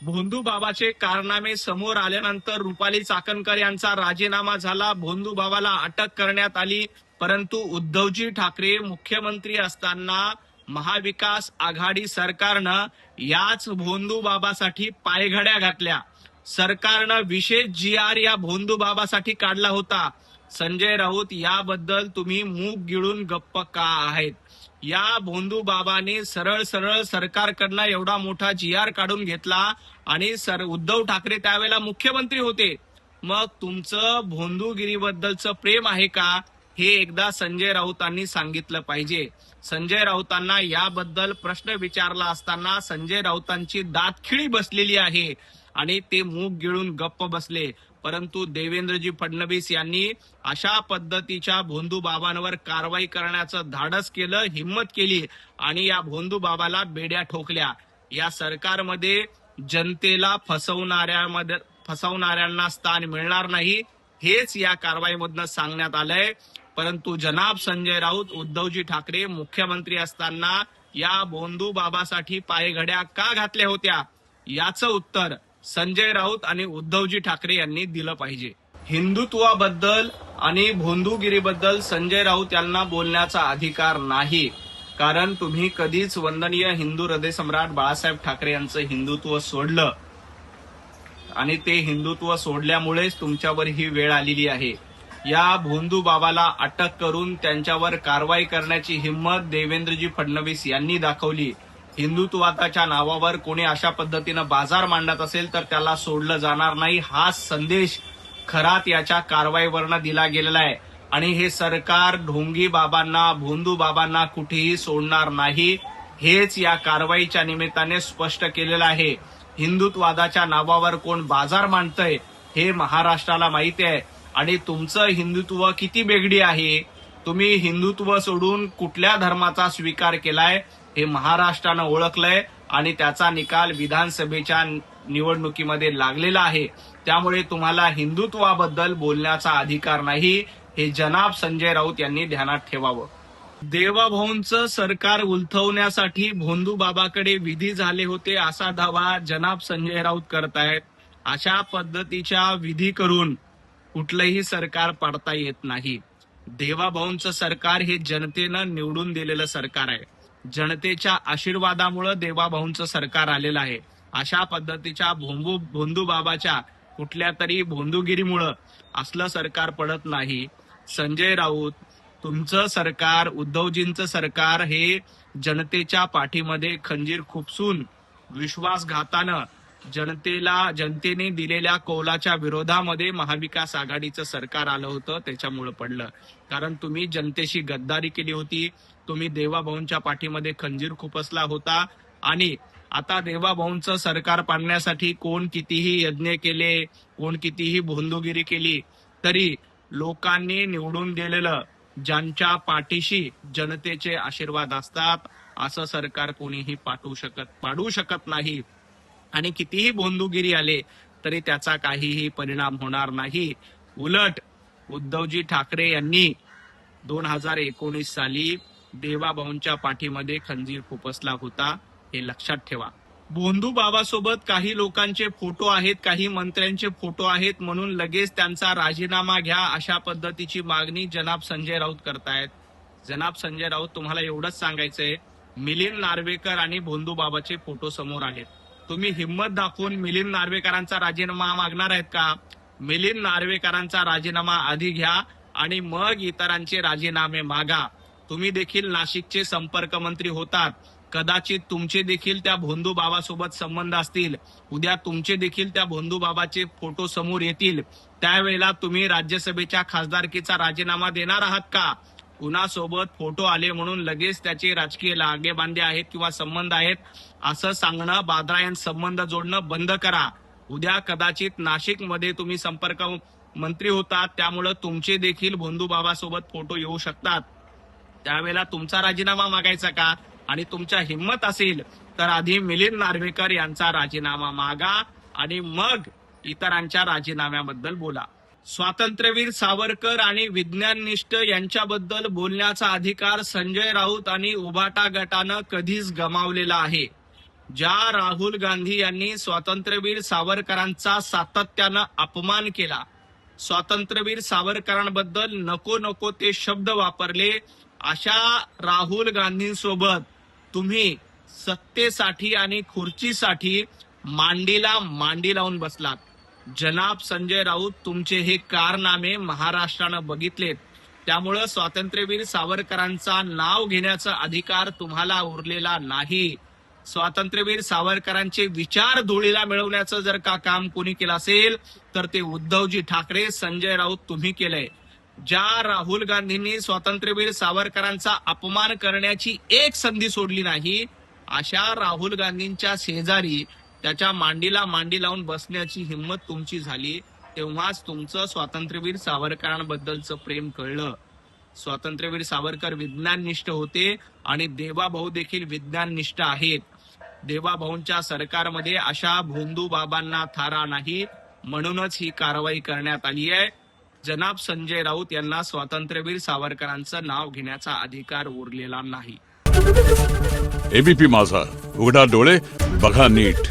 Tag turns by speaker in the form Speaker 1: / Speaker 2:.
Speaker 1: भोंदू बाबाचे कारनामे समोर आल्यानंतर रुपाली चाकणकर यांचा राजीनामा झाला. भोंदू बाबाला अटक करण्यात आली. परंतु उद्धवजी ठाकरे मुख्यमंत्री असताना महाविकास आघाडी सरकारनं याच भोंदू बाबासाठी पायघड्या घातल्या. सरकारनं विशेष GR या भोंदू बाबासाठी काढला होता. संजय राऊत, याबद्दल तुम्ही मूग गिळून गप्प का आहेत? या भोंदू बाबाने सरळ सरळ सरकारकडनं एवढा मोठा GR काढून घेतला आणि उद्धव ठाकरे त्यावेळेला मुख्यमंत्री होते. मग तुमचं भोंदूगिरीबद्दलचं प्रेम आहे का, हे एकदा संजय राऊतांनी सांगितलं पाहिजे. संजय राऊतांना याबद्दल प्रश्न विचारला असताना संजय राऊतांची दातखिळी बसलेली आहे आणि ते मूग गिळून गप्प बसले. परंतु देवेंद्रजी फडणवीस यांनी अशा पद्धतीच्या भोंदू बाबांवर कारवाई करण्याचं धाडस केलं, हिम्मत केली आणि या भोंदू बाबाला बेड्या ठोकल्या. या सरकारमध्ये जनतेला फसवणाऱ्यांना स्थान मिळणार नाही, हेच या कारवाईमधनं सांगण्यात आलंय. परंतु जनाब संजय राऊत, उद्धवजी ठाकरे मुख्यमंत्री असताना या भोंदू बाबासाठी पायघड्या का घातल्या होत्या, याचं उत्तर संजय राऊत आणि उद्धवजी ठाकरे यांनी दिलं पाहिजे. हिंदुत्वाबद्दल आणि भोंदूगिरीबद्दल संजय राऊत यांना बोलण्याचा अधिकार नाही, कारण तुम्ही कधीच वंदनीय हिंदू हृदयसम्राट बाळासाहेब ठाकरे यांचं हिंदुत्व सोडलं आणि ते हिंदुत्व सोडल्यामुळेच तुमच्यावर ही वेळ आलेली आहे. या भोंदू बाबाला अटक करून त्यांच्यावर कारवाई करण्याची हिंमत देवेंद्रजी फडणवीस यांनी दाखवली. हिंदुत्वाच्या नावावर कोणी अशा पद्धतीनं बाजार मांडत असेल तर त्याला सोडलं जाणार नाही, हा संदेश खरात याच्या कारवाईवरनं दिला गेलेला आहे. आणि हे सरकार ढोंगी बाबांना, भोंदू बाबांना कुठेही सोडणार नाही, हेच या कारवाईच्या निमित्ताने स्पष्ट केलेलं आहे. हिंदुत्वादाच्या नावावर कोण बाजार मांडतंय हे महाराष्ट्राला माहिती आहे. आणि तुमचं हिंदुत्व किती बेगडी आहे, तुम्ही हिंदुत्व सोडून कुठल्या धर्माचा स्वीकार केलाय हे महाराष्ट्रानं ओळखलंय आणि त्याचा निकाल विधानसभेच्या निवडणुकीमध्ये लागलेला आहे. त्यामुळे तुम्हाला हिंदुत्वाबद्दल बोलण्याचा अधिकार नाही, हे जनाब संजय राऊत यांनी ध्यानात ठेवावं. देवाभाऊंचं सरकार उलथवण्यासाठी भोंदू बाबाकडे विधी झाले होते असा दावा जनाब संजय राऊत करतायत. अशा पद्धतीच्या विधी करून कुठलंही सरकार पाडता येत नाही. देवाभाऊंचं सरकार हे जनतेनं निवडून दिलेलं सरकार आहे. जनतेच्या आशीर्वादामुळे देवाभाऊंचं सरकार आलेलं आहे. अशा पद्धतीच्या भोंदू बाबाच्या कुठल्या तरी भोंदूगिरीमुळं असलं सरकार पडत नाही. संजय राऊत, तुमचं सरकार, उद्धवजींचं सरकार हे जनतेच्या पाठीमध्ये खंजीर खुपसून विश्वासघातानं जनतेने दिलेल्या कौलाच्या विरोधामध्ये महाविकास आघाडीचं सरकार आलं होतं, त्याच्यामुळे पडलं. कारण तुम्ही जनतेशी गद्दारी केली होती, तुम्ही देवाभाऊंच्या पाठीमध्ये खंजीर खुपसला होता. आणि आता देवाभाऊंचं सरकार पाडण्यासाठी कोण कितीही यज्ञ केले, कोण कितीही भोंदूगिरी केली, तरी लोकांनी निवडून दिलेलं, ज्यांच्या पाठीशी जनतेचे आशीर्वाद असतात, असं सरकार कोणीही पाडू शकत नाही. आणि कितीही भोंदूगिरी आले तरी त्याचा काहीही परिणाम होणार नाही. उलट उद्धवजी ठाकरे यांनी 2019 साली देवाभाऊंच्या पाठीमध्ये खंजीर खुपसला होता, हे लक्षात ठेवा. भोंदू बाबासोबत काही लोकांचे फोटो आहेत, काही मंत्र्यांचे फोटो आहेत, म्हणून लगेच त्यांचा राजीनामा घ्या, अशा पद्धतीची मागणी जनाब संजय राऊत करतायत. जनाब संजय राऊत, तुम्हाला एवढंच सांगायचंय, मिलिंद नार्वेकर आणि भोंदू बाबाचे फोटो समोर आहेत. तुम्ही हिम्मत दाखवून मिलिंद नार्वेकरांचा राजीनामा मागणार आहेत का? मिलिंद नार्वेकरांचा राजीनामा आधी घ्या आणि मग इतरांचे राजीनामे मागा. तुम्ही देखील नाशिकचे संपर्क मंत्री होतात, कदाचित तुमचे देखील त्या भोंदू बाबासोबत संबंध असतील. उद्या तुमचे देखील त्या भोंदू बाबाचे फोटो समोर येतील, त्यावेळेला तुम्ही राज्यसभेच्या खासदारकीचा राजीनामा देणार आहात का? कुणासोबत फोटो आले म्हणून लगेच त्याचे राजकीय लागेबांधे आहेत किंवा संबंध आहेत असं सांगणं, बादरायण संबंध जोडणं बंद करा. उद्या कदाचित नाशिकमध्ये तुम्ही संपर्क मंत्री होतात, त्यामुळे तुमचे देखील भोंदू बाबासोबत फोटो येऊ शकतात. त्यावेळेला तुमचा राजीनामा मागायचा का? आणि तुमच्या हिंमत असेल तर आधी मिलिंद नार्वेकर यांचा राजीनामा मागा आणि मग इतरांच्या राजीनाम्याबद्दल बोला. स्वातंत्र्यवीर सावरकर आणि विज्ञाननिष्ठ यांच्याबद्दल बोलण्याचा अधिकार संजय राऊत आणि उभाटा गटानं कधीच गमावलेला आहे. ज्या राहुल गांधी यांनी स्वातंत्र्यवीर सावरकरांचा सातत्यानं अपमान केला, स्वातंत्र्यवीर सावरकरांबद्दल नको नको ते शब्द वापरले, अशा राहुल गांधींसोबत तुम्ही सत्तेसाठी आणि खुर्चीसाठी मांडीला मांडी लावून बसलात. जनाब संजय राऊत, तुमचे हे कारनामे महाराष्ट्रानं बघितलेत. त्यामुळं स्वातंत्र्यवीर सावरकरांचा नाव घेण्याचा अधिकार तुम्हाला उरलेला नाही. स्वातंत्र्यवीर सावरकरांचे विचार धुळीला मिळवण्याचं जर का काम कोणी केलं असेल तर ते उद्धवजी ठाकरे, संजय राऊत तुम्ही केलंय. ज्या राहुल गांधींनी स्वातंत्र्यवीर सावरकरांचा अपमान करण्याची एक संधी सोडली नाही, अशा राहुल गांधींच्या शेजारी त्याच्या मांडीला मांडी लावून बसण्याची हिंमत तुमची झाली, तेव्हाच तुमचं स्वातंत्र्यवीर सावरकरांबद्दलचं प्रेम कळलं. स्वातंत्र्यवीर सावरकर विज्ञाननिष्ठ होते आणि देवाभाऊ देखील विज्ञाननिष्ठ आहेत. देवाभाऊंच्या सरकारमध्ये अशा भोंदू बाबांना थारा नाही, म्हणूनच ही कारवाई करण्यात आली आहे. जनाब संजय राऊत यांना स्वातंत्र्यवीर सावरकरांचं नाव घेण्याचा अधिकार उरलेला नाही.
Speaker 2: एबीपी माझा, उघडा डोळे बघा नीट.